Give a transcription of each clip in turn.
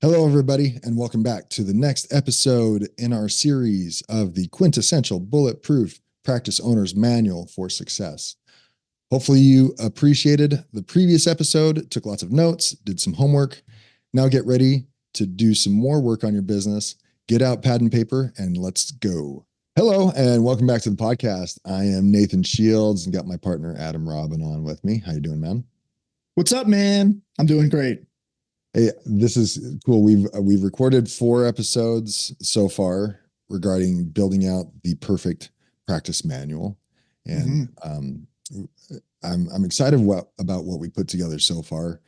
Hello, everybody, and welcome back to the next episode in our series of the quintessential bulletproof practice owner's manual for success. Hopefully, you appreciated the previous episode, took lots of notes, did some homework. Now, get ready to do some more work on your business. Get out pad and paper, and let's go. Hello, and welcome back to the podcast. I am Nathan Shields and got my partner Adam Robin on with me. How you doing, man? What's up, man? I'm doing great. Hey, this is cool. We've recorded 4 episodes so far regarding building out the perfect practice manual, and I'm excited about what we put together so far.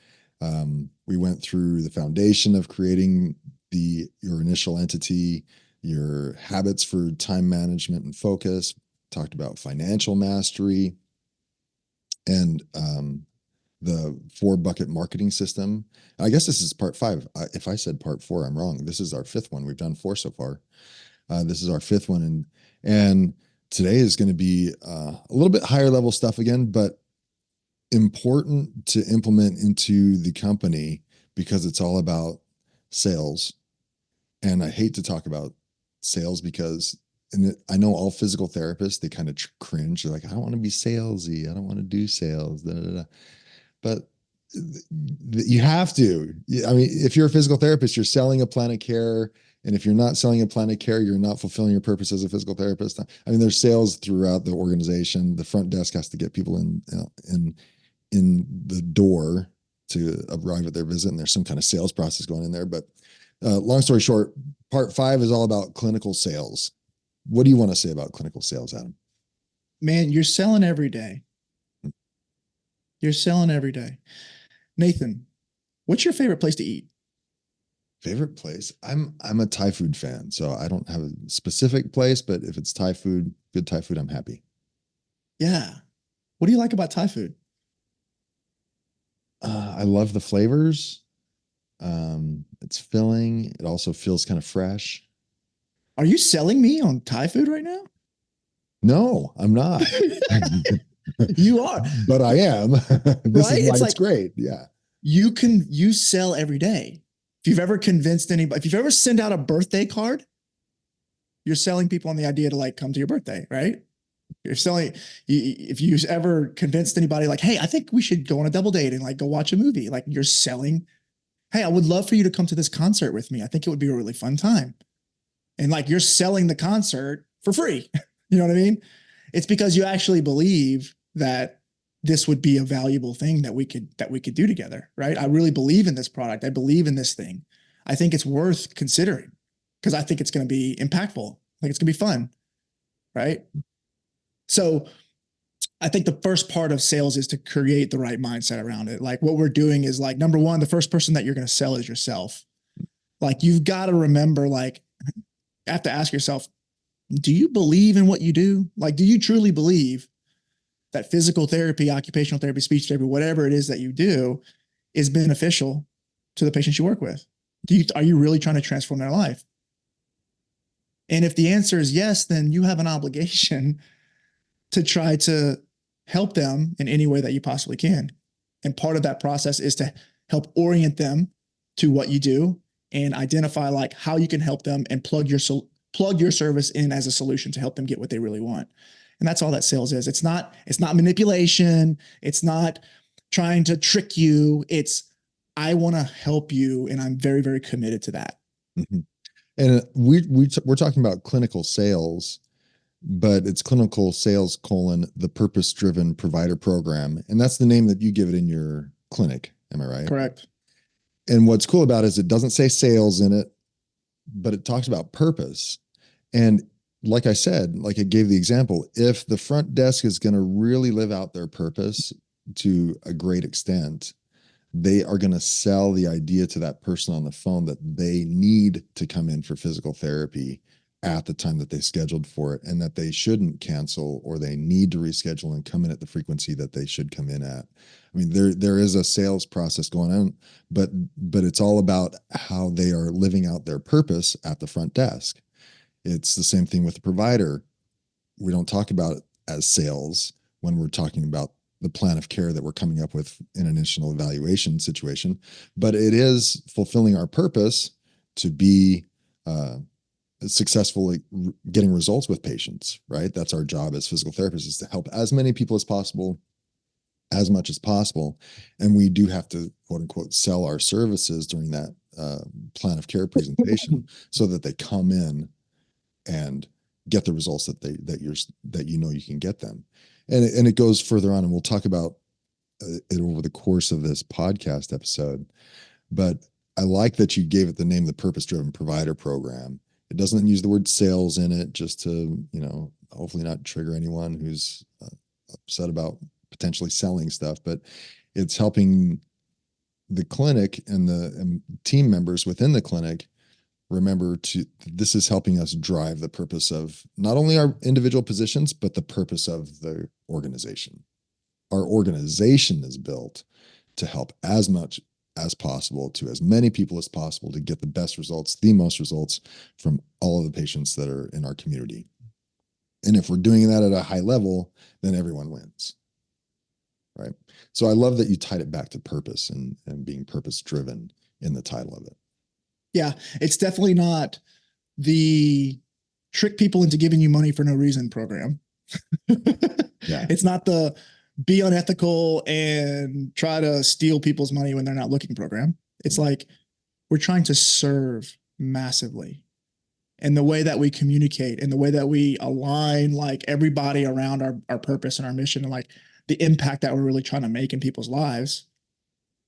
We went through the foundation of creating your initial entity, your habits for time management and focus. Talked about financial mastery, and the 4 bucket marketing system. I guess this is part 5. If I said part 4, I'm wrong. This is our 5th one. We've done 4 so far. This is our 5th one, and today is going to be a little bit higher level stuff again, but important to implement into the company because it's all about sales. And I hate to talk about sales because, and I know all physical therapists, they kind of cringe. They're like, I don't want to be salesy. I don't want to do sales. Da, da, da. But you have to. I mean, if you're a physical therapist, you're selling a plan of care. And if you're not selling a plan of care, you're not fulfilling your purpose as a physical therapist. I mean, there's sales throughout the organization. The front desk has to get people in the door to arrive at their visit, and there's some kind of sales process going in there. But long story short, part 5 is all about clinical sales. What do you want to say about clinical sales, Adam? Man, you're selling every day. You're selling every day. Nathan, what's your favorite place to eat? Favorite place? I'm a Thai food fan, so I don't have a specific place, but if it's Thai food, good Thai food, I'm happy. Yeah. What do you like about Thai food? I love the flavors. It's filling. It also feels kind of fresh. Are you selling me on Thai food right now? No, I'm not. You are. But I am. This Right? is why It's it's like great. Yeah. you sell every day. If you've ever convinced anybody, if you've ever sent out a birthday card, you're selling people on the idea to like come to your birthday, right? You're selling, if you ever convinced anybody like, hey, I think we should go on a double date and like go watch a movie, like you're selling, hey, I would love for you to come to this concert with me. I think it would be a really fun time. And like you're selling the concert for free. You know what I mean? It's because you actually believe that this would be a valuable thing that we could do together, right? I really believe in this product. I believe in this thing. I think it's worth considering because I think it's going to be impactful. I think it's going to be fun, right? So I think the first part of sales is to create the right mindset around it. Like what we're doing is like, number one, the first person that you're going to sell is yourself. Like you've got to remember, like, you have to ask yourself, do you believe in what you do? Like, do you truly believe that physical therapy, occupational therapy, speech therapy, whatever it is that you do is beneficial to the patients you work with? Are you really trying to transform their life? And if the answer is yes, then you have an obligation to try to help them in any way that you possibly can. And part of that process is to help orient them to what you do and identify like how you can help them and plug your service in as a solution to help them get what they really want. And that's all that sales is. It's not manipulation. It's not trying to trick you. It's, I want to help you. And I'm very, very committed to that. Mm-hmm. And we're talking about clinical sales, but it's clinical sales the purpose-driven provider program. And that's the name that you give it in your clinic. Am I right? Correct. And what's cool about it is it doesn't say sales in it, but it talks about purpose. And like I said, like I gave the example, if the front desk is going to really live out their purpose to a great extent, they are going to sell the idea to that person on the phone that they need to come in for physical therapy at the time that they scheduled for it, and that they shouldn't cancel or they need to reschedule and come in at the frequency that they should come in at. I mean, there is a sales process going on, but it's all about how they are living out their purpose at the front desk. It's the same thing with the provider. We don't talk about it as sales when we're talking about the plan of care that we're coming up with in an initial evaluation situation, but it is fulfilling our purpose to be successfully getting results with patients, right? That's our job as physical therapists, is to help as many people as possible, as much as possible. And we do have to, quote unquote, sell our services during that plan of care presentation so that they come in and get the results that you can get them. And it goes further on, and we'll talk about it over the course of this podcast episode. But I like that you gave it the name, the Purpose-Driven Provider Program. It doesn't use the word sales in it, just to, hopefully not trigger anyone who's upset about potentially selling stuff, but it's helping the clinic and the team members within the clinic remember this is helping us drive the purpose of not only our individual positions, but the purpose of the organization. Our organization is built to help as much as possible to as many people as possible to get the best results, the most results from all of the patients that are in our community. And if we're doing that at a high level, then everyone wins. Right. So I love that you tied it back to purpose and being purpose driven in the title of it. Yeah, it's definitely not the trick people into giving you money for no reason program. Yeah. It's not the be unethical and try to steal people's money when they're not looking program. It's like we're trying to serve massively. And the way that we communicate and the way that we align like everybody around our purpose and our mission and like the impact that we're really trying to make in people's lives.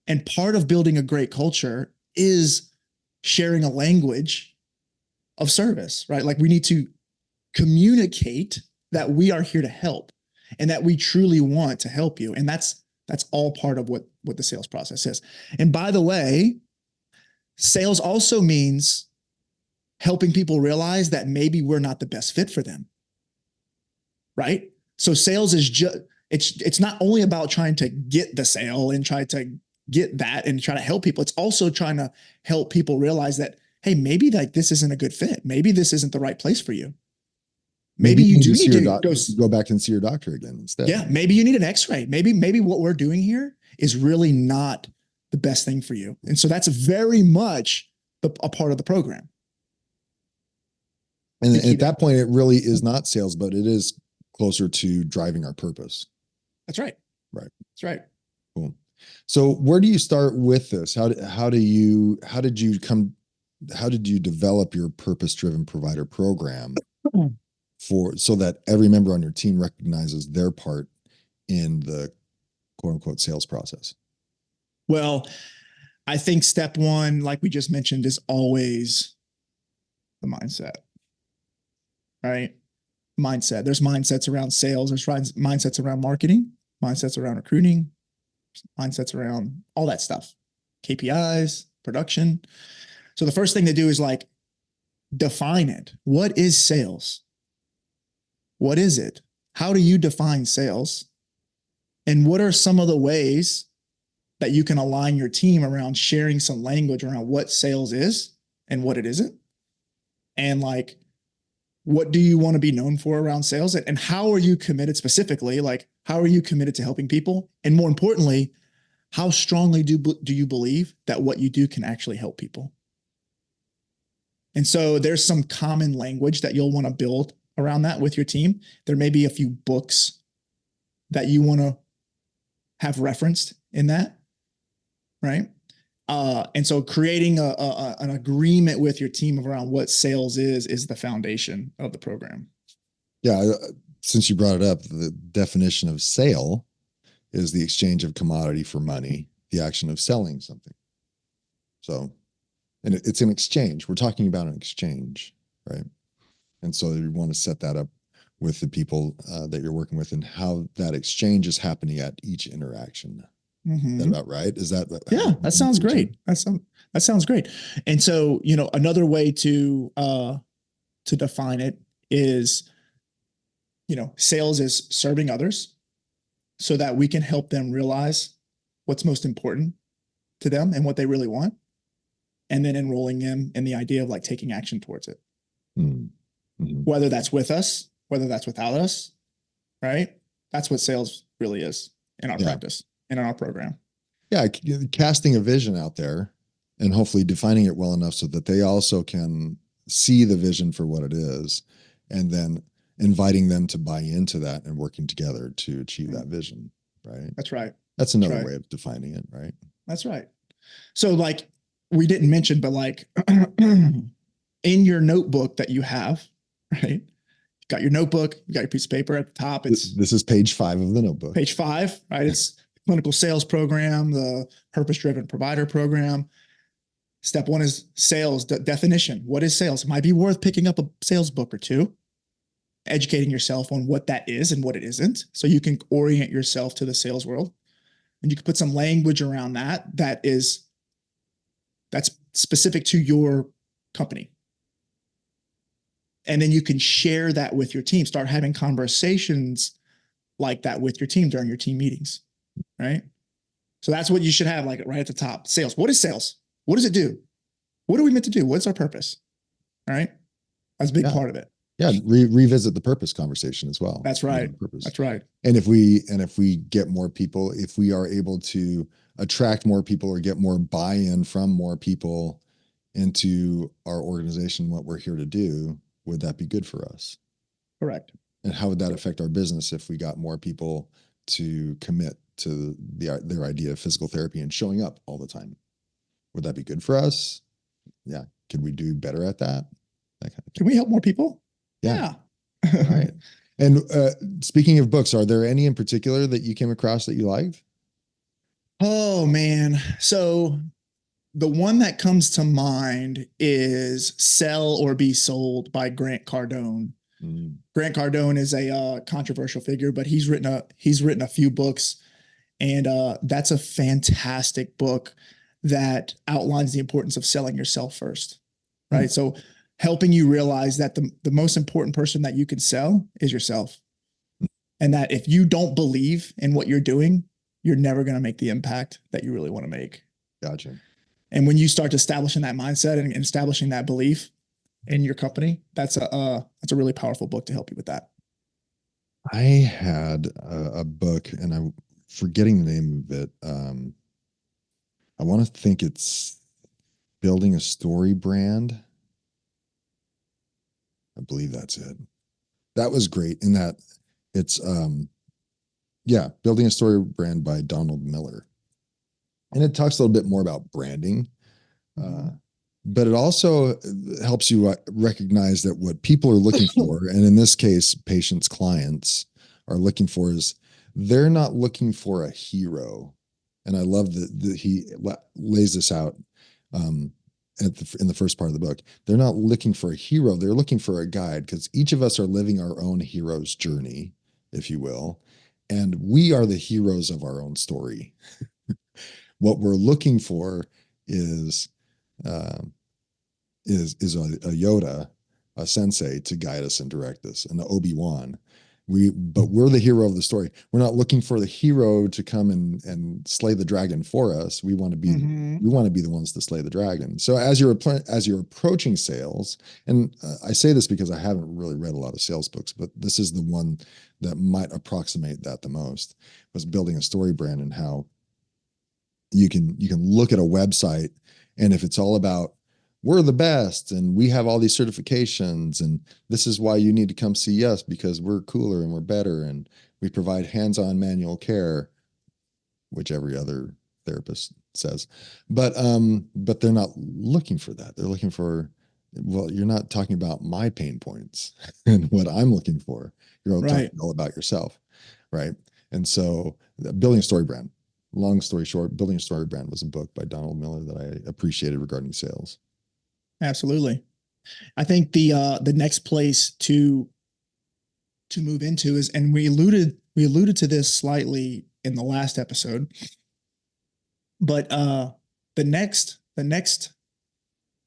And part of building a great culture is sharing a language of service, right? Like we need to communicate that we are here to help and that we truly want to help you. And that's all part of what the sales process is. And by the way, sales also means helping people realize that maybe we're not the best fit for them, right? So sales is just, it's not only about trying to get the sale and try to get that and try to help people. It's also trying to help people realize that, hey, maybe like this isn't a good fit. Maybe this isn't the right place for you. Maybe you do need to go back and see your doctor again instead. Yeah. Maybe you need an x-ray. Maybe what we're doing here is really not the best thing for you. And so that's very much a part of the program. And at that point, it really is not sales, but it is closer to driving our purpose. That's right. Right. That's right. Cool. So where do you start with this? How did you develop your purpose-driven provider program so that every member on your team recognizes their part in the quote unquote sales process? Well, I think step one, like we just mentioned, is always the mindset, right? Mindset. There's mindsets around sales. There's mindsets around marketing, mindsets around recruiting, mindsets around all that stuff, KPIs, production. So the first thing to do is like define it. What is sales? What is it? How do you define sales? And what are some of the ways that you can align your team around sharing some language around what sales is and what it isn't? And like, what do you want to be known for around sales? And how are you committed specifically? Like, how are you committed to helping people? And more importantly, how strongly do you believe that what you do can actually help people? And so there's some common language that you'll want to build around that with your team. There may be a few books that you want to have referenced in that, right? And so creating an agreement with your team around what sales is the foundation of the program. Yeah. Since you brought it up, the definition of sale is the exchange of commodity for money, the action of selling something. So, and it's an exchange. We're talking about an exchange, right? And so you want to set that up with the people that you're working with and how that exchange is happening at each interaction. Mm-hmm. Is that about right? Is that? Yeah, that sounds great. That sounds great. And so, another way to define it is, sales is serving others so that we can help them realize what's most important to them and what they really want. And then enrolling them in the idea of like taking action towards it. Mm-hmm. Whether that's with us, whether that's without us, right? That's what sales really is. in our Yeah. practice and in our program. Yeah. Casting a vision out there and hopefully defining it well enough so that they also can see the vision for what it is, and then inviting them to buy into that and working together to achieve that vision. Right. That's right. That's That's another right. way of defining it. Right. That's right. So like we didn't mention, but like in your notebook that you have, right? You got your notebook, you got your piece of paper at the top. It's This is page 5 of the notebook. page 5, right? It's clinical sales program, the purpose-driven provider program. Step 1 is sales definition. What is sales? It might be worth picking up a sales book or two, educating yourself on what that is and what it isn't, so you can orient yourself to the sales world. And you can put some language around that's specific to your company. And then you can share that with your team. Start having conversations like that with your team during your team meetings, right? So that's what you should have, like right at the top. Sales. What is sales? What does it do? What are we meant to do? What's our purpose? All right. That's a big part of it. Yeah. Revisit the purpose conversation as well. That's right. Purpose. That's right. And if we get more people, if we are able to attract more people or get more buy-in from more people into our organization, what we're here to do, would that be good for us? Correct. And how would that affect our business if we got more people to commit to their idea of physical therapy and showing up all the time? Would that be good for us? Yeah. Could we do better at that? That kind of thing. Can we help more people? Yeah. All right. And speaking of books, are there any in particular that you came across that you liked? Oh man. So the one that comes to mind is Sell or Be Sold by Grant Cardone. Mm. Grant Cardone is a controversial figure, but he's written a few books, and that's a fantastic book that outlines the importance of selling yourself first, right? So helping you realize that the most important person that you can sell is yourself. And that if you don't believe in what you're doing, you're never going to make the impact that you really want to make. Gotcha. And when you start establishing that mindset and establishing that belief in your company, that's a really powerful book to help you with that. I had a book, and I'm forgetting the name of it. I want to think it's Building a Story Brand. I believe that's it. That was great in that it's Building a Story Brand by Donald Miller. And it talks a little bit more about branding. But it also helps you recognize that what people are looking for, and in this case, patients, clients are looking for, is they're not looking for a hero. And I love that he lays this out in the first part of the book. They're not looking for a hero. They're looking for a guide, because each of us are living our own hero's journey, if you will. And we are the heroes of our own story. What we're looking for is a Yoda, a sensei, to guide us and direct us, and the Obi-Wan. But we're the hero of the story. We're not looking for the hero to come and slay the dragon for us. We want to be the ones to slay the dragon. So as you're approaching sales, and I say this because I haven't really read a lot of sales books, but this is the one that might approximate that the most, was Building a Story Brand, and how you can look at a website, and if it's all about, we're the best and we have all these certifications, and this is why you need to come see us, because we're cooler and we're better and we provide hands-on manual care, which every other therapist says. But they're not looking for that. They're looking for, well, you're not talking about my pain points and what I'm looking for. You're all talking all about yourself, right? And so Building a Story Brand, long story short, Building a Story Brand was a book by Donald Miller that I appreciated regarding sales. Absolutely. I think the next place to move into is, and we alluded to this slightly in the last episode, but the next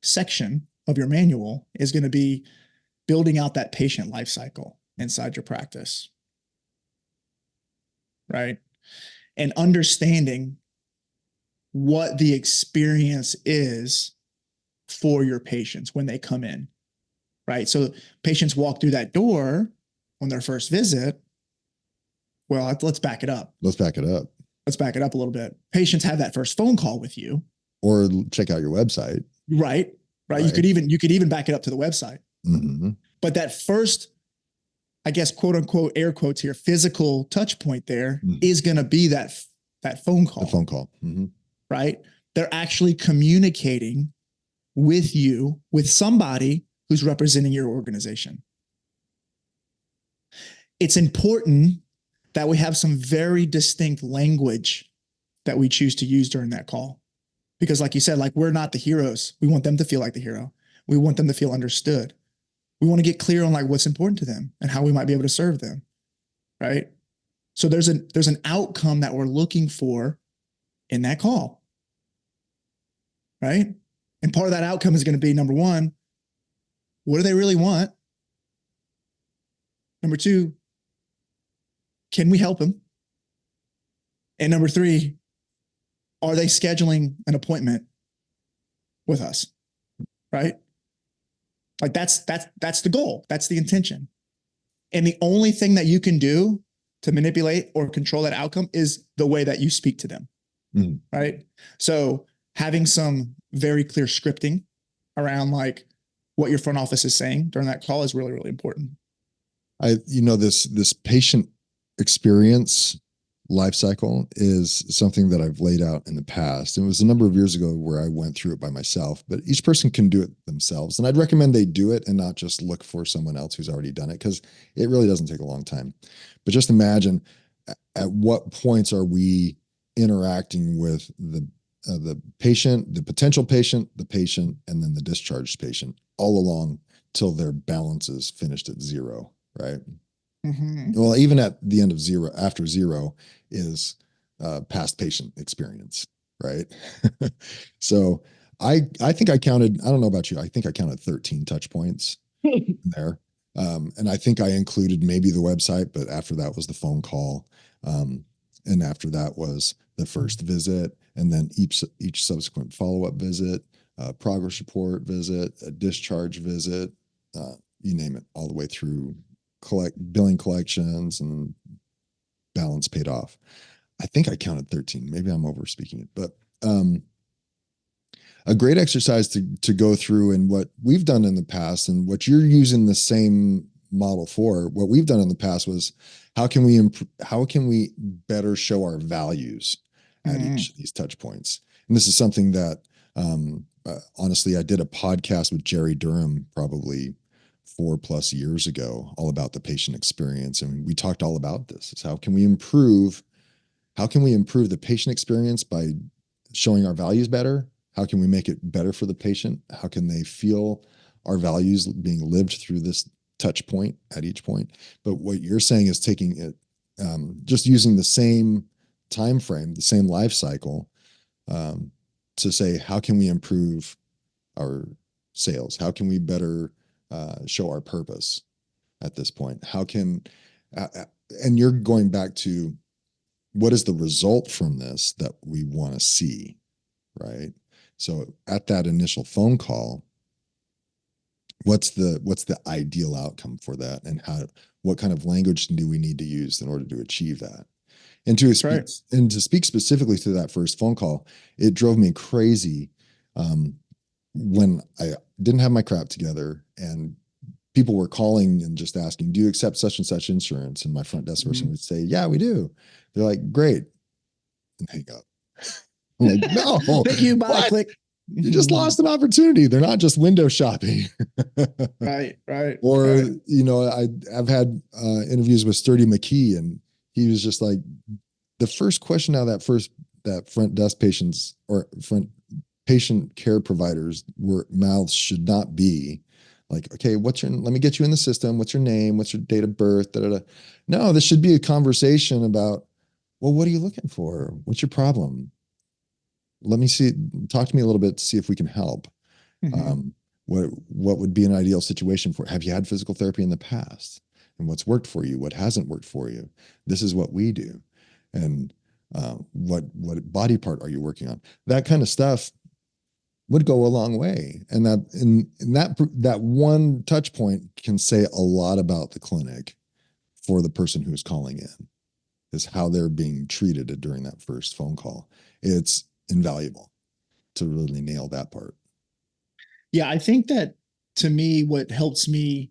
section of your manual is going to be building out that patient life cycle inside your practice, right? And understanding what the experience is for your patients when they come in, right? So patients walk through that door on their first visit, Well, let's back it up. Let's back it up. Let's back it up a little bit. Patients have that first phone call with you, or check out your website. Right. Right. You could even back it up to the website. Mm-hmm. But that first, I guess, quote unquote, air quotes here, physical touch point there is going to be that phone call. The phone call. Mm-hmm. Right. They're actually communicating with you, with somebody who's representing your organization. It's important that we have some very distinct language that we choose to use during that call. Because like you said, like, we're not the heroes. We want them to feel like the hero. We want them to feel understood. We want to get clear on like what's important to them and how we might be able to serve them. Right. So there's an outcome that we're looking for in that call. Right. And part of that outcome is going to be, number one, what do they really want? Number two, can we help them? And number three, are they scheduling an appointment with us? Right? Like that's the goal. That's the intention. And the only thing that you can do to manipulate or control that outcome is the way that you speak to them. Mm. Right? So having some very clear scripting around like what your front office is saying during that call is really, really important. This patient experience life cycle is something that I've laid out in the past. It was a number of years ago where I went through it by myself, but each person can do it themselves. And I'd recommend they do it and not just look for someone else who's already done it, because it really doesn't take a long time. But just imagine at what points are we interacting with the patient, the potential patient, the patient, and then the discharged patient all along till their balance is finished at zero, right? Mm-hmm. Well, even at the end of zero, after zero is past patient experience, right? So I think I counted, I don't know about you, I think I counted 13 touch points there. And I think I included maybe the website, but after that was the phone call. And after that was the first visit, and then each subsequent follow-up visit, progress report visit, a discharge visit, you name it, all the way through billing collections and balance paid off. I think I counted 13. Maybe I'm over speaking it, but a great exercise to go through, and what we've done in the past and what you're using the same model for, what we've done in the past was how can we better show our values at each of these touch points? And this is something that honestly, I did a podcast with Jerry Durham probably 4+ years ago, all about the patient experience. And we talked all about this. Is how can we improve the patient experience by showing our values better? How can we make it better for the patient? How can they feel our values being lived through this touch point at each point? But what you're saying is taking it, just using the same time frame, the same life cycle, to say, how can we improve our sales? How can we better show our purpose at this point? And you're going back to, what is the result from this that we want to see, right? So at that initial phone call, what's the ideal outcome for that, and what kind of language do we need to use in order to achieve that? And to speak specifically to that first phone call, it drove me crazy when I didn't have my crap together and people were calling and just asking, do you accept such and such insurance? And my front desk person would say, yeah, we do. They're like, great. And hang up. I'm like, no. Thank you, bye, click. You just lost an opportunity. They're not just window shopping. Right. Or, right. I've had interviews with Sturdy McKee, and he was just like, the first question out of that front desk patients or front patient care providers mouths should not be like, okay, let me get you in the system. What's your name? What's your date of birth? Da, da, da. No, this should be a conversation about, well, what are you looking for? What's your problem? Talk to me a little bit to see if we can help. Mm-hmm. What would be an ideal situation for? Have you had physical therapy in the past? And what's worked for you? What hasn't worked for you? This is what we do. And what body part are you working on? That kind of stuff would go a long way. And that one touch point can say a lot about the clinic for the person who's calling in. is how they're being treated during that first phone call. It's invaluable to really nail that part. Yeah, I think that to me, what helps me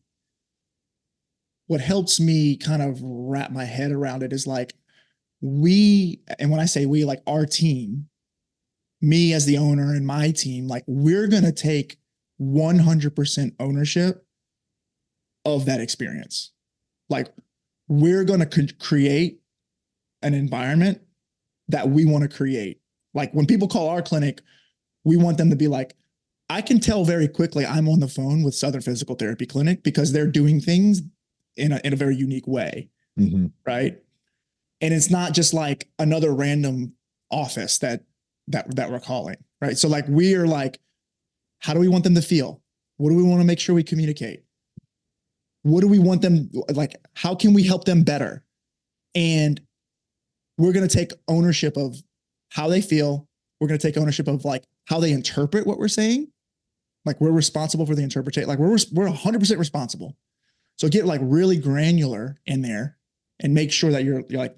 kind of wrap my head around it is like and when I say we, like our team, me as the owner and my team, like we're going to take 100% ownership of that experience. Like we're going to create an environment that we want to create. Like when people call our clinic, we want them to be like, I can tell very quickly I'm on the phone with Southern Physical Therapy Clinic because they're doing things in a very unique way. Mm-hmm. Right. And it's not just like another random office that we're calling. Right. So like we are like, how do we want them to feel? What do we want to make sure we communicate? What do we want them like? How can we help them better? And we're going to take ownership of how they feel. We're going to take ownership of like how they interpret what we're saying. Like we're responsible for the interpretation. Like we're 100% responsible. So get like really granular in there and make sure that you're like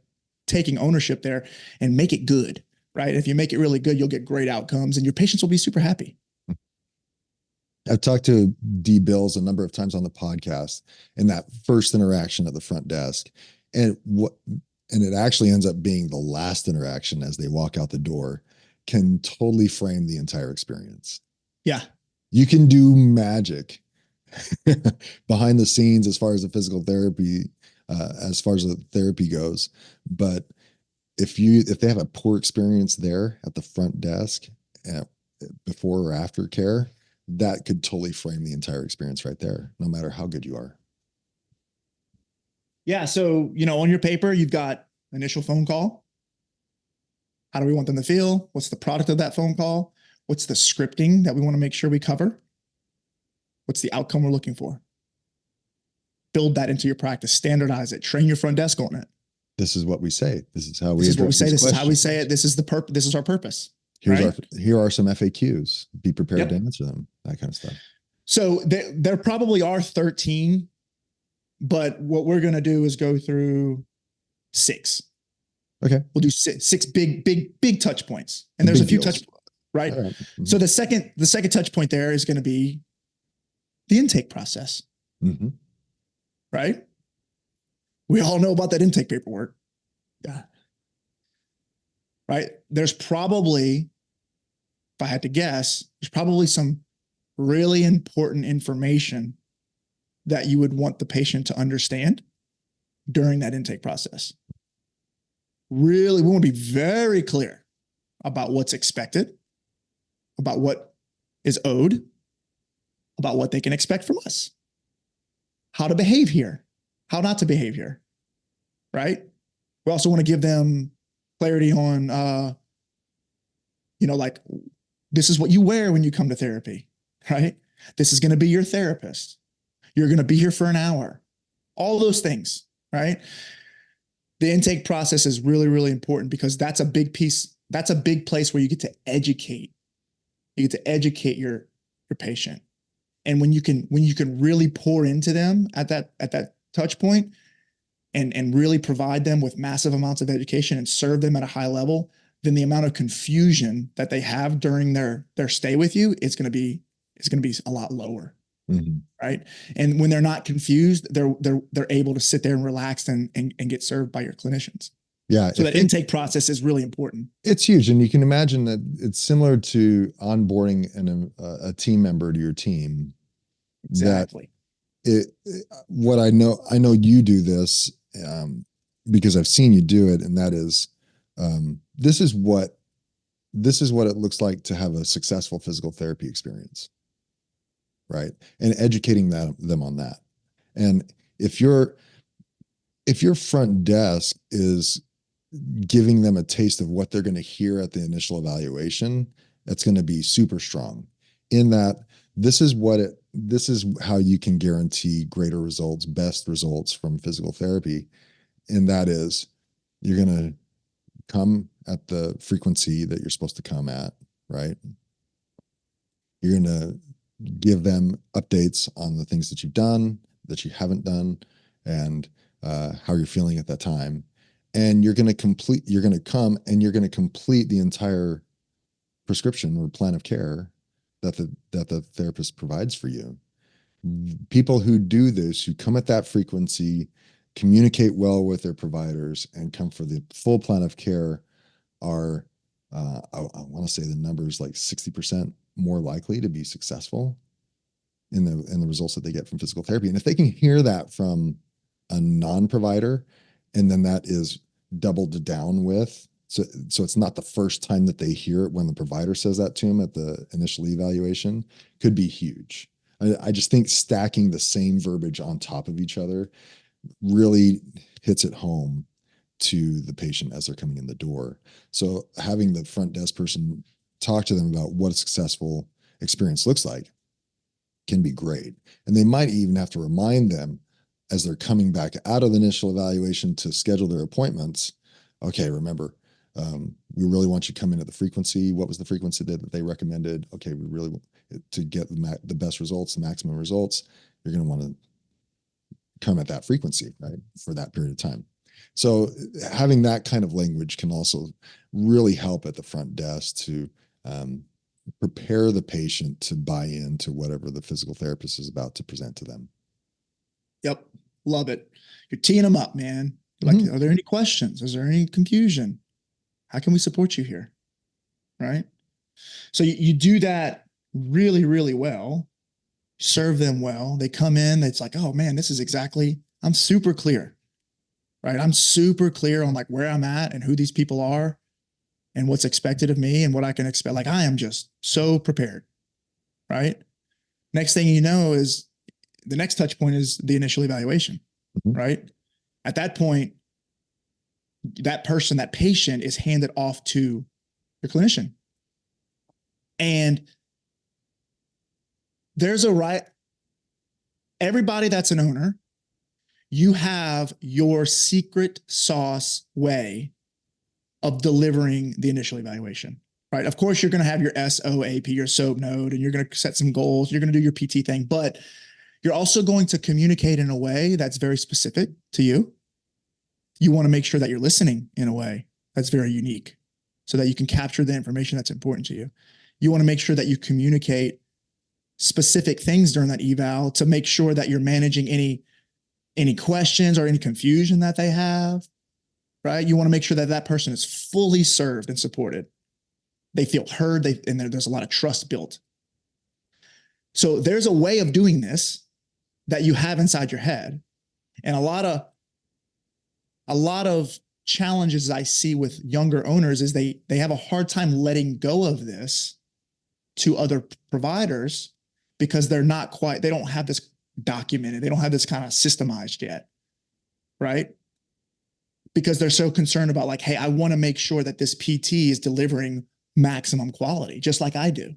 taking ownership there and make it good, right? If you make it really good, you'll get great outcomes and your patients will be super happy. I've talked to D Bills a number of times on the podcast in that first interaction at the front desk. And it actually ends up being the last interaction as they walk out the door can totally frame the entire experience. Yeah. You can do magic behind the scenes as far as the physical therapy, as far as the therapy goes. But if they have a poor experience there at the front desk, before or after care, that could totally frame the entire experience right there, no matter how good you are. Yeah. So, on your paper, you've got initial phone call. How do we want them to feel? What's the product of that phone call? What's the scripting that we want to make sure we cover? What's the outcome we're looking for? Build that into your practice, standardize it, train your front desk on it. This is what we say. This is how we This is what we say. This questions. is how we say it. This is our purpose. Here are some FAQs. Be prepared to answer them. That kind of stuff. So there probably are 13, but what we're going to do is go through 6. Okay. We'll do six big touch points. And there's a few touch, right? Mm-hmm. So the second touch point there is going to be the intake process. Mm-hmm. Right? We all know about that intake paperwork. Yeah. Right? There's probably, if I had to guess, there's probably some really important information that you would want the patient to understand during that intake process. Really, we want to be very clear about what's expected, about what is owed, about what they can expect from us, how to behave here, how not to behave here, right? We also want to give them clarity on, like, this is what you wear when you come to therapy, right? This is going to be your therapist. You're going to be here for an hour. All those things, right? The intake process is really, really important because that's a big piece. That's a big place where you get to educate. You get to educate your patient. And when you can really pour into them at that touch point and really provide them with massive amounts of education and serve them at a high level, then the amount of confusion that they have during their stay with you is going to be a lot lower. Mm-hmm. Right. And when they're not confused, they're able to sit there and relax and get served by your clinicians. Yeah. So that intake process is really important. It's huge. And you can imagine that it's similar to onboarding a team member to your team. Exactly. What I know you do this because I've seen you do it. And that is, this is what it looks like to have a successful physical therapy experience. Right. And educating them on that. And if your front desk is giving them a taste of what they're going to hear at the initial evaluation, that's going to be super strong in that this is how you can guarantee greater results, best results from physical therapy. And that is you're going to come at the frequency that you're supposed to come at, right? You're going to give them updates on the things that you've done, that you haven't done, and how you're feeling at that time. and you're going to come and you're going to complete the entire prescription or plan of care that the therapist provides for you. People who do this, who come at that frequency, communicate well with their providers, and come for the full plan of care are, I want to say the numbers like 60% more likely to be successful in the results that they get from physical therapy. And if they can hear that from a non-provider, and then that is doubled down with, so it's not the first time that they hear it when the provider says that to them at the initial evaluation, could be huge. I just think stacking the same verbiage on top of each other really hits it home to the patient as they're coming in the door. So having the front desk person talk to them about what a successful experience looks like can be great. And they might even have to remind them as they're coming back out of the initial evaluation to schedule their appointments. Okay, remember, we really want you to come in at the frequency. What was the frequency that they recommended? Okay, we really, to get the best results, the maximum results, you're going to want to come at that frequency, right, for that period of time. So having that kind of language can also really help at the front desk to prepare the patient to buy into whatever the physical therapist is about to present to them. Yep. Love it. You're teeing them up, man. Like, are there any questions? Is there any confusion? How can we support you here? Right. So you do that really, really well, serve them well. They come in, it's like, oh man, this is exactly, I'm super clear, right? I'm super clear on like where I'm at and who these people are and what's expected of me and what I can expect. Like I am just so prepared, right? Next thing you know is the next touch point is the initial evaluation, right? At that point, that person, that patient is handed off to your clinician. And there's a right, everybody that's an owner, you have your secret sauce way of delivering the initial evaluation, right? Of course, you're going to have your SOAP, your SOAP node, and you're going to set some goals. You're going to do your PT thing, but you're also going to communicate in a way that's very specific to you. You want to make sure that you're listening in a way that's very unique so that you can capture the information that's important to you. You want to make sure that you communicate specific things during that eval to make sure that you're managing any questions or any confusion that they have, right? You want to make sure that that person is fully served and supported. They feel heard, and there's a lot of trust built. So there's a way of doing this that you have inside your head. And a lot of challenges I see with younger owners is they have a hard time letting go of this to other providers because they don't have this documented. They don't have this kind of systemized yet, right? Because they're so concerned about like, hey, I want to make sure that this PT is delivering maximum quality, just like I do.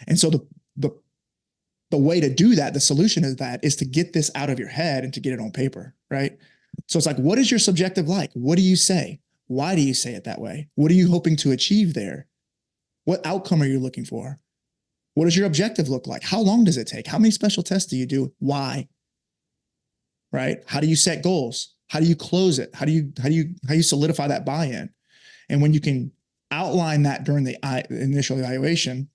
And so the way to do that, the solution is to get this out of your head and to get it on paper, right? So it's like, what is your subjective like? What do you say? Why do you say it that way? What are you hoping to achieve there? What outcome are you looking for? What does your objective look like? How long does it take? How many special tests do you do? Why? Right? How do you set goals? How do you close it? How do you solidify that buy-in? And when you can outline that during the initial evaluation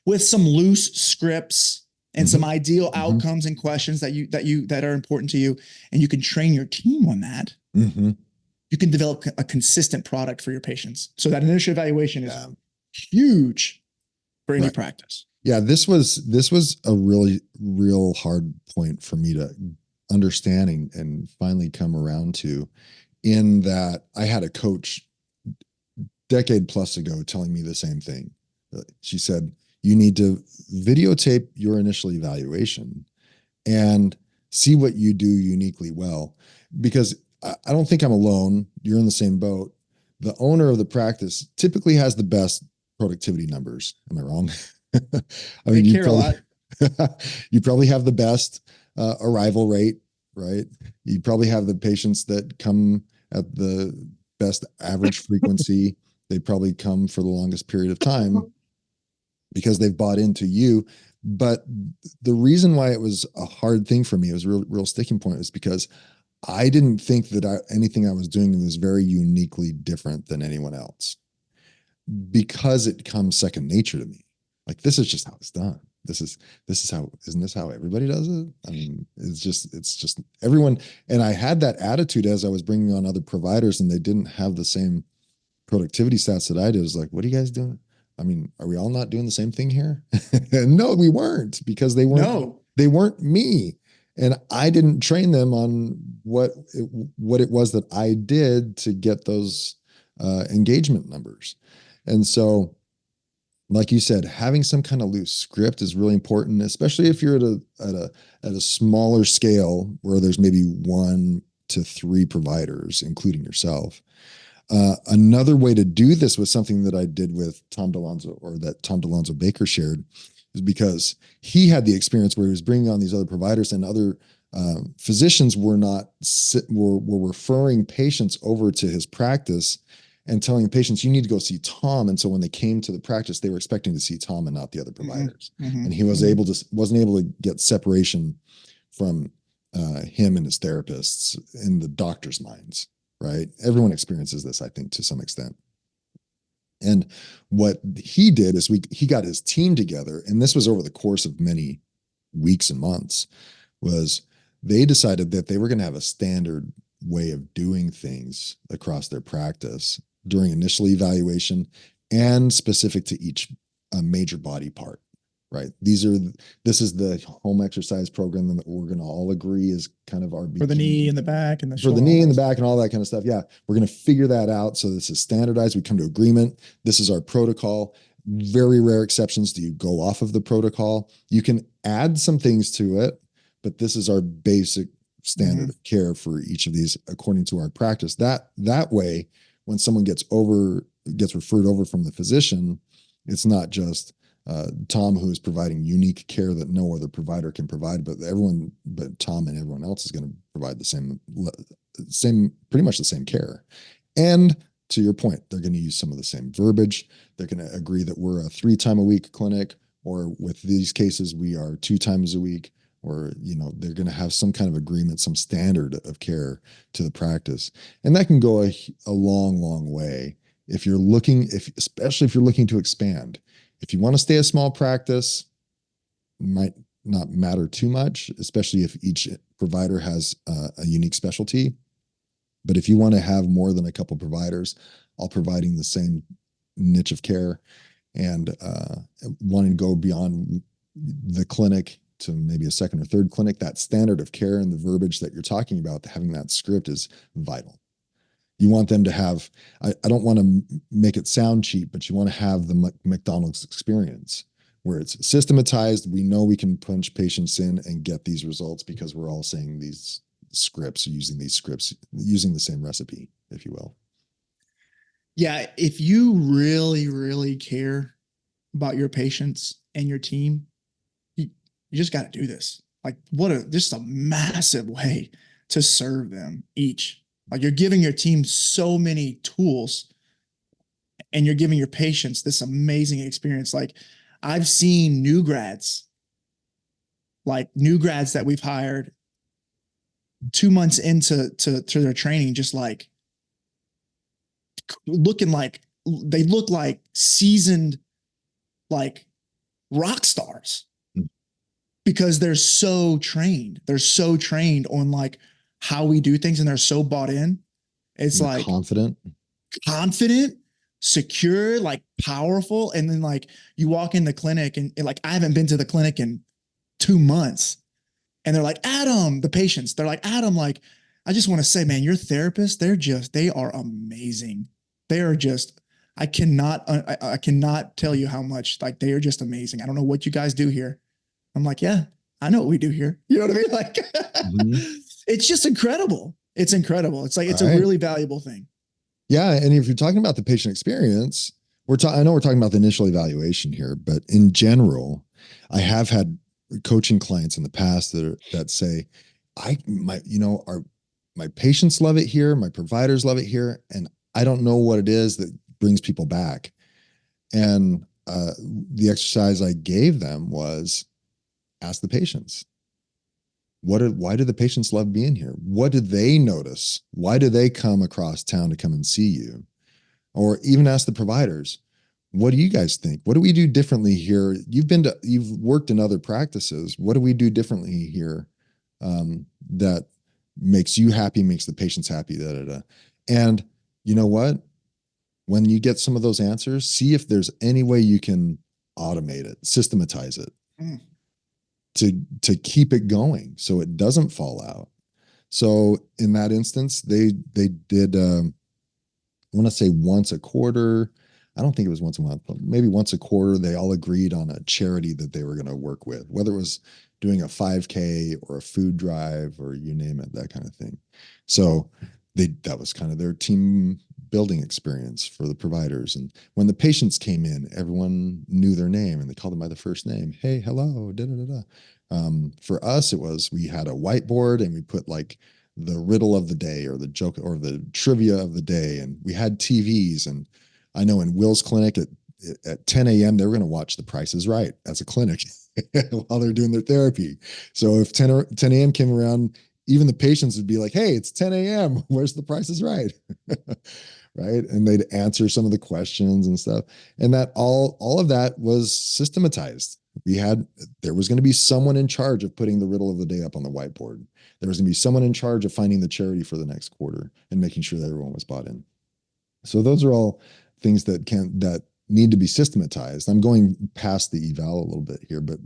with some loose scripts and some ideal outcomes and questions that are important to you, and you can train your team on that, you can develop a consistent product for your patients. So that initial evaluation is huge for any practice. Yeah, this was a really real hard point for me to understanding and finally come around to, in that I had a coach decade plus ago telling me the same thing. She said, you need to videotape your initial evaluation and see what you do uniquely well, because I don't think I'm alone. You're in the same boat. The owner of the practice typically has the best productivity numbers. Am I wrong? I mean, you probably have the best arrival rate, right? You probably have the patients that come at the best average frequency. They probably come for the longest period of time because they've bought into you. But the reason why it was a hard thing for me, it was a real sticking point, is because I didn't think that anything I was doing was very uniquely different than anyone else because it comes second nature to me. Like this is just how it's done. This is how, isn't this how everybody does it? I mean, it's just everyone. And I had that attitude as I was bringing on other providers, and they didn't have the same productivity stats that I did. It was like, what are you guys doing? I mean, are we all not doing the same thing here? And no, we weren't, because No, they weren't me. And I didn't train them on what it was that I did to get those engagement numbers. And so, like you said, having some kind of loose script is really important, especially if you're at a smaller scale where there's maybe 1 to 3 providers, including yourself. Another way to do this was something that I did with Tom DeLonzo, or that Tom DeLonzo Baker shared, is because he had the experience where he was bringing on these other providers, and other physicians were referring patients over to his practice and telling patients, you need to go see Tom. And so when they came to the practice, they were expecting to see Tom and not the other providers. And he wasn't able to get separation from him and his therapists in the doctor's minds. Right? Everyone experiences this, I think, to some extent. And what he did is he got his team together, and this was over the course of many weeks and months, was they decided that they were going to have a standard way of doing things across their practice during initial evaluation and specific to each major body part. Right. This is the home exercise program that we're going to all agree is kind of our for the knee and the back and the for the knee and the back and all that kind of stuff. Yeah, we're going to figure that out. So this is standardized. We come to agreement. This is our protocol. Very rare exceptions do you go off of the protocol. You can add some things to it, but this is our basic standard of care for each of these according to our practice. That way, when someone gets referred over from the physician, it's not just Tom, who is providing unique care that no other provider can provide, but Tom and everyone else is going to provide the same, pretty much the same care. And to your point, they're going to use some of the same verbiage. They're going to agree that we're a 3-time-a-week clinic, or with these cases, we are 2 times a week, or, they're going to have some kind of agreement, some standard of care to the practice. And that can go a long, long way especially if you're looking to expand. If you want to stay a small practice, it might not matter too much, especially if each provider has a unique specialty. But if you want to have more than a couple providers, all providing the same niche of care, and wanting to go beyond the clinic to maybe a second or third clinic, that standard of care and the verbiage that you're talking about, having that script is vital. You want them to have, I don't want to make it sound cheap, but you want to have the McDonald's experience where it's systematized. We know we can punch patients in and get these results because we're all saying these scripts, using the same recipe, if you will. Yeah. If you really, really care about your patients and your team, you just got to do this. Like just a massive way to serve them each. Like you're giving your team so many tools, and you're giving your patients this amazing experience. Like I've seen new grads that we've hired 2 months into their training, just like looking like they look like seasoned, like rock stars, because they're so trained. They're so trained on like how we do things, and they're so bought in. It's like confident, secure, like powerful. And then like you walk in the clinic, and like I haven't been to the clinic in 2 months, and they're like, Adam, the patients, they're like, Adam, like, I just want to say, man, your therapists, they are amazing. They are just, I cannot tell you how much, like, they are just amazing. I don't know what you guys do here. I'm like, yeah, I know what we do here. You know what I mean? Like, it's just incredible. It's incredible. It's like, it's a really valuable thing. Yeah. And if you're talking about the patient experience, I know we're talking about the initial evaluation here, but in general, I have had coaching clients in the past that say, my patients love it here, my providers love it here, and I don't know what it is that brings people back. And the exercise I gave them was ask the patients. why do the patients love being here? What do they notice? Why do they come across town to come and see you? Or even ask the providers, what do you guys think? What do we do differently here? You've worked in other practices. What do we do differently here that makes you happy, makes the patients happy? Da, da, da. And you know what? When you get some of those answers, see if there's any way you can automate it, systematize it to keep it going so it doesn't fall out. So in that instance, they did I want to say once a quarter. I don't think it was once a month, but maybe once a quarter, they all agreed on a charity that they were going to work with, whether it was doing a 5K or a food drive or you name it, that kind of thing. So that was kind of their team building experience for the providers. And when the patients came in, everyone knew their name and they called them by the first name. Hey, hello, da da da da. For us, we had a whiteboard and we put like the riddle of the day or the joke or the trivia of the day. And we had TVs. And I know in Will's clinic at 10 a.m., they were going to watch The Price is Right as a clinic while they're doing their therapy. So if 10 a.m. came around, even the patients would be like, hey, it's 10 a.m. Where's The Price is Right? Right. And they'd answer some of the questions and stuff. And that all of that was systematized. There was going to be someone in charge of putting the riddle of the day up on the whiteboard. There was going to be someone in charge of finding the charity for the next quarter and making sure that everyone was bought in. So those are all things that need to be systematized. I'm going past the eval a little bit here, but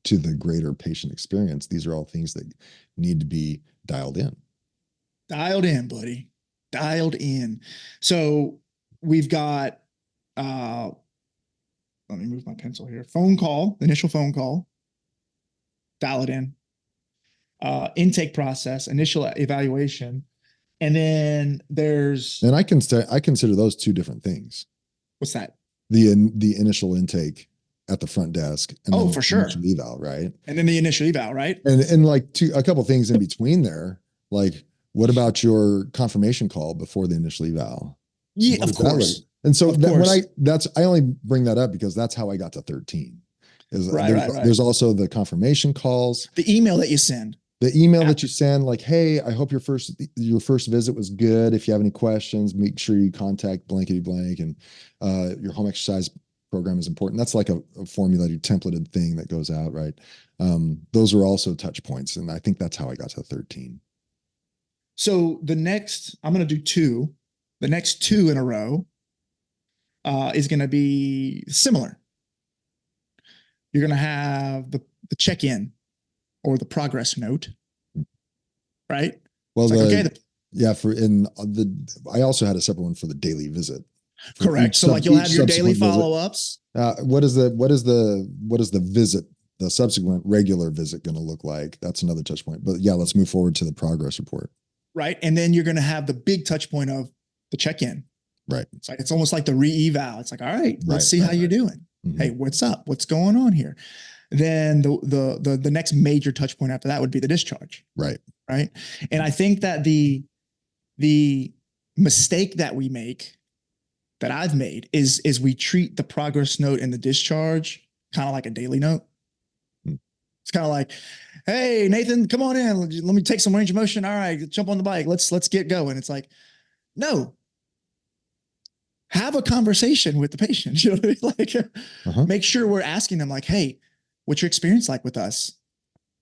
to the greater patient experience, these are all things that need to be dialed in. Dialed in, buddy. Dialed in. So we've got let me move my pencil here. Phone call, initial phone call. Dial it in. Intake process, initial evaluation, and then there's. And I consider those two different things. What's that? The initial intake at the front desk, and oh, then for sure, initial eval, right? And then the initial eval, right? And like a couple things in between there, like what about your confirmation call before the initial eval? Yeah, of course. And so I only bring that up because that's how I got to 13. Right. There's also the confirmation calls, the email that you send. The email that you send, like, hey, I hope your first visit was good. If you have any questions, make sure you contact blankety blank, and your home exercise program is important. That's like a formulated templated thing that goes out, right? Those are also touch points, and I think that's how I got to 13. So I'm going to do 2. The next 2 in a row is going to be similar. You're going to have the check-in or the progress note, right? Well, I also had a separate one for the daily visit. Correct. So like you'll have your daily follow-ups. What is the visit, the subsequent regular visit going to look like? That's another touch point. But yeah, let's move forward to the progress report. Right. And then you're going to have the big touch point of the check-in. Right. It's almost like the re-eval. It's like, all right, let's see how you're doing. Mm-hmm. Hey, what's up? What's going on here? Then the next major touch point after that would be the discharge. Right. Right. And I think that the mistake that we make, that I've made, is we treat the progress note and the discharge kind of like a daily note. It's kind of like, hey, Nathan, come on in. Let me take some range of motion. All right, jump on the bike. Let's get going. It's like, no. Have a conversation with the patient. You know what I mean? Like, make sure we're asking them, like, hey, what's your experience like with us?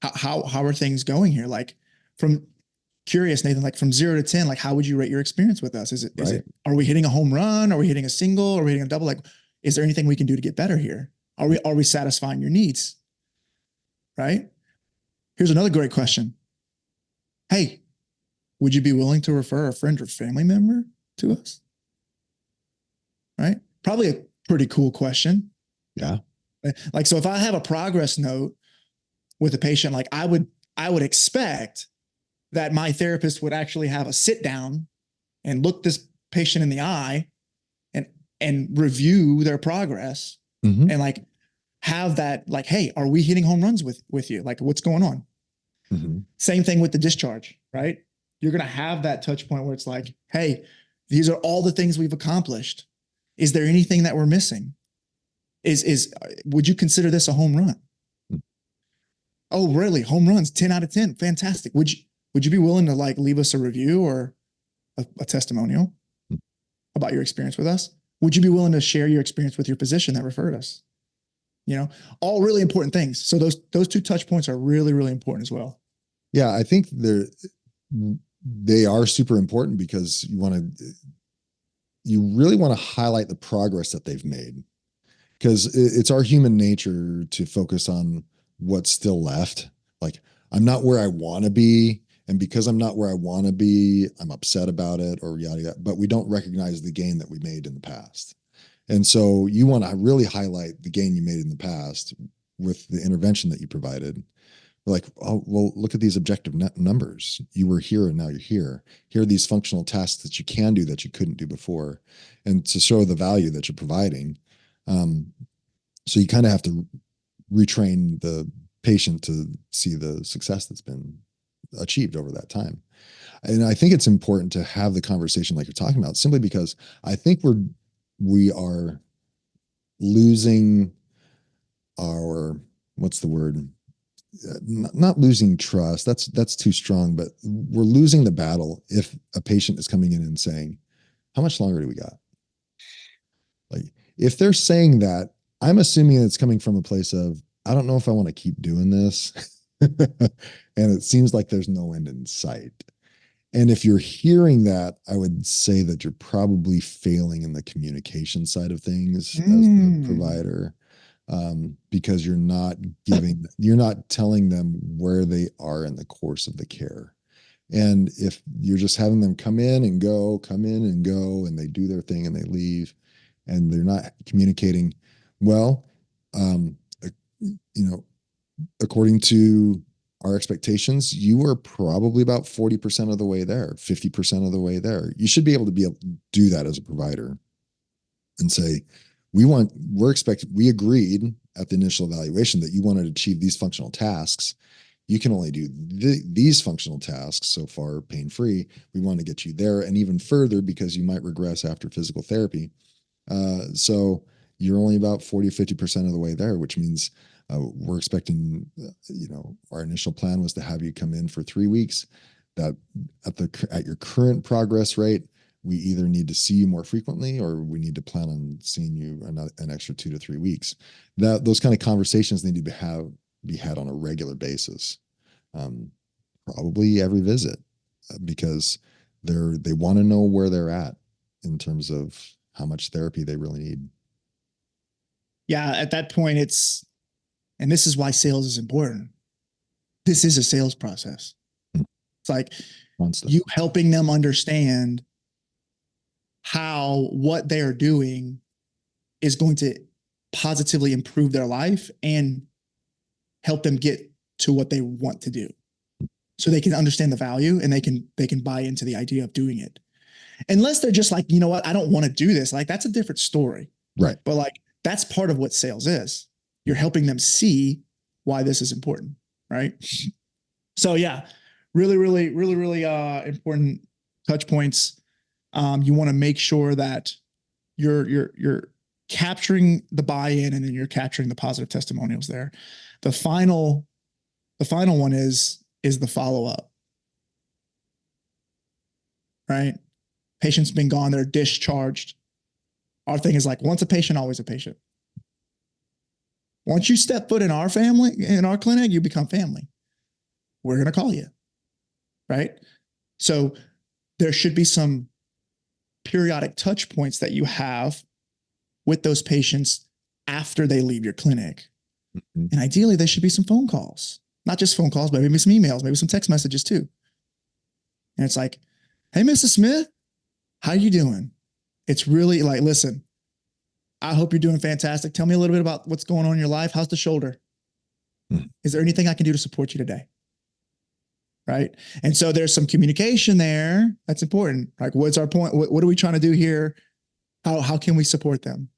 How are things going here? Like, from curious, Nathan, like from 0 to 10, like, how would you rate your experience with us? Is it, are we hitting a home run? Are we hitting a single? Are we hitting a double? Like, is there anything we can do to get better here? Are we satisfying your needs? Right? Here's another great question. Hey, would you be willing to refer a friend or family member to us? Right? Probably a pretty cool question. Yeah. Like, so if I have a progress note with a patient, like I would expect that my therapist would actually have a sit down and look this patient in the eye and review their progress, and like have that, like, hey, are we hitting home runs with you? Like, what's going on? Same thing with the discharge, right? You're going to have that touch point where it's like, hey, these are all the things we've accomplished. Is there anything that we're missing? Would you consider this a home run? Oh, really? Home runs, 10 out of 10. Fantastic. Would you be willing to like leave us a review or a testimonial about your experience with us? Would you be willing to share your experience with your physician that referred us? You know, all really important things. So those two touch points are really, really important as well. Yeah, I think they are super important because you really want to highlight the progress that they've made, because it's our human nature to focus on what's still left. Like, I'm not where I want to be. And because I'm not where I want to be, I'm upset about it or yada, yada. But we don't recognize the gain that we made in the past. And so you want to really highlight the gain you made in the past with the intervention that you provided. Like, oh, well, look at these objective numbers. You were here and now you're here. Here are these functional tasks that you can do that you couldn't do before, and to show the value that you're providing. So you kind of have to retrain the patient to see the success that's been achieved over that time. And I think it's important to have the conversation like you're talking about, simply because I think we are losing our, what's the word? Not losing trust. That's too strong, but we're losing the battle if a patient is coming in and saying, "How much longer do we got?" Like, if they're saying that, I'm assuming it's coming from a place of, I don't know if I want to keep doing this. And it seems like there's no end in sight. And if you're hearing that, I would say that you're probably failing in the communication side of things as the provider, because you're not telling them where they are in the course of the care. And if you're just having them come in and go, and they do their thing and they leave, and they're not communicating well, according to our expectations, you are probably about 40% of the way there, 50% of the way there. You should be able to do that as a provider and say, we agreed at the initial evaluation that you wanted to achieve these functional tasks. You can only do these functional tasks so far pain-free. We want to get you there and even further because you might regress after physical therapy. So you're only about 40 or 50% of the way there, which means we're expecting, our initial plan was to have you come in for 3 weeks. That at your current progress rate, we either need to see you more frequently or we need to plan on seeing you an extra 2 to 3 weeks. Those kind of conversations need to be had on a regular basis, probably every visit, because they want to know where they're at in terms of how much therapy they really need. Yeah, at that point, and this is why sales is important. This is a sales process. It's like you helping them understand how what they are doing is going to positively improve their life and help them get to what they want to do. So they can understand the value and they can buy into the idea of doing it. Unless they're just like, you know what, I don't want to do this. Like, that's a different story. Right. But like, that's part of what sales is. You're helping them see why this is important. Right. So yeah, really, really, really, really important touch points. You want to make sure that you're capturing the buy-in and then you're capturing the positive testimonials there. The final one is the follow-up. Right? Patient's been gone, they're discharged. Our thing is like, once a patient, always a patient. Once you step foot in our family, in our clinic, you become family. We're going to call you. Right? So there should be some periodic touch points that you have with those patients after they leave your clinic. Mm-hmm. And ideally, there should be some phone calls, not just phone calls, but maybe some emails, maybe some text messages too. And it's like, hey, Mrs. Smith, how you doing? It's really like, listen, I hope you're doing fantastic. Tell me a little bit about what's going on in your life. How's the shoulder? Mm-hmm. Is there anything I can do to support you today? Right. And so there's some communication there. That's important. Like, what's our point? What are we trying to do here? How can we support them?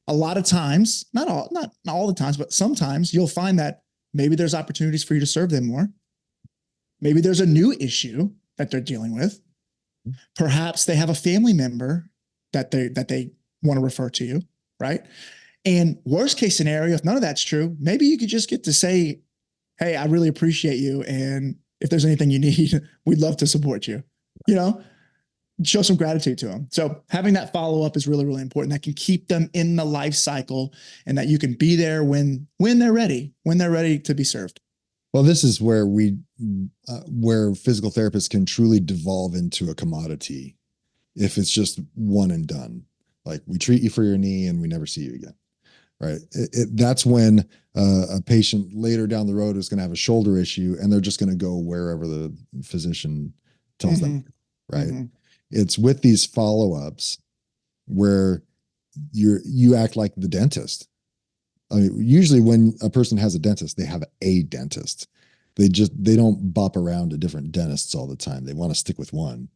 A lot of times, not all the times, but sometimes you'll find that maybe there's opportunities for you to serve them more. Maybe there's a new issue that they're dealing with. Perhaps they have a family member that they want to refer to you, right? And worst case scenario, if none of that's true, maybe you could just get to say, hey, I really appreciate you. And if there's anything you need, we'd love to support you. You know, show some gratitude to them. So having that follow up is really, really important. That can keep them in the life cycle, and that you can be there when they're ready, to be served. Well, this is where where physical therapists can truly devolve into a commodity if it's just one and done. Like, we treat you for your knee and we never see you again, right? That's when a patient later down the road is going to have a shoulder issue and they're just going to go wherever the physician tells them, right? It's with these follow-ups where you act like the dentist. I mean, usually when a person has a dentist, they have a dentist. They don't bop around to different dentists all the time. They want to stick with one.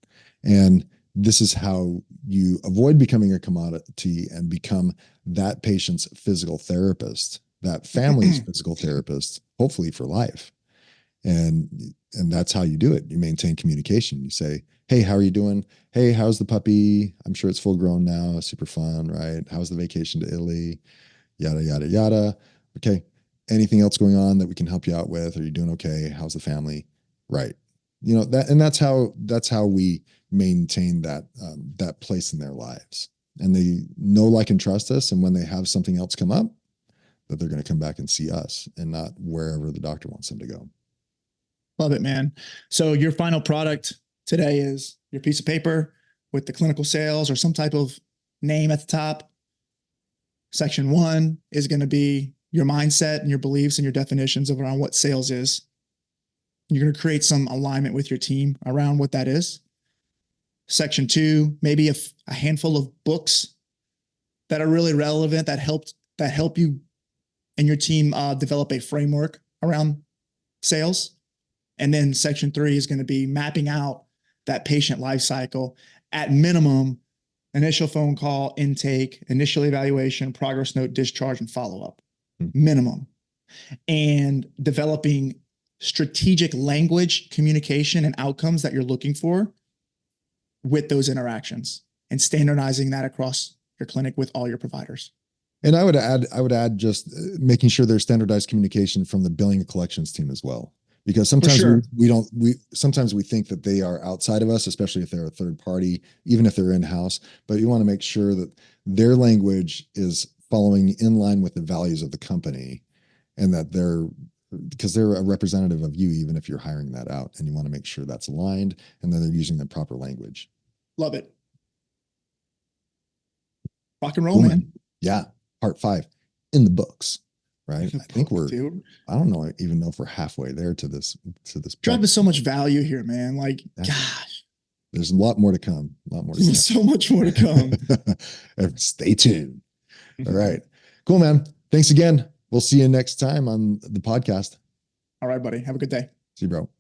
And this is how you avoid becoming a commodity and become that patient's physical therapist, that family's physical therapist, hopefully for life. And that's how you do it. You maintain communication. You say, hey, how are you doing? Hey, how's the puppy? I'm sure it's full grown now. Super fun, right? How's the vacation to Italy? Yada, yada, yada. Okay. Anything else going on that we can help you out with? Are you doing okay? How's the family? Right. You know, that's how we maintain that place in their lives. And they know, like, and trust us. And when they have something else come up, that they're going to come back and see us and not wherever the doctor wants them to go. Love it, man. So your final product today is your piece of paper with the clinical sales or some type of name at the top. Section 1 is going to be your mindset and your beliefs and your definitions of around what sales is. You're going to create some alignment with your team around what that is. Section 2, maybe a handful of books that are really relevant, that help you and your team develop a framework around sales. And then section 3 is going to be mapping out that patient life cycle. At minimum, initial phone call, intake, initial evaluation, progress note, discharge, and follow-up. Minimum. And developing strategic language, communication, and outcomes that you're looking for with those interactions, and standardizing that across your clinic with all your providers. And I would add just making sure there's standardized communication from the billing and collections team as well. Because sometimes sometimes we think that they are outside of us, especially if they're a third party, even if they're in-house, but you want to make sure that their language is following in line with the values of the company, and that because they're a representative of you, even if you're hiring that out, and you want to make sure that's aligned and that they're using the proper language. Love it. Rock and roll, man. Yeah. Part 5 in the books. Right. I think dude. I don't know, even know if we're halfway there to this. Dropping so much value here, man. Like, gosh. There's a lot more to come. There's so much more to come. Stay tuned. All right. Cool, man. Thanks again. We'll see you next time on the podcast. All right, buddy. Have a good day. See you, bro.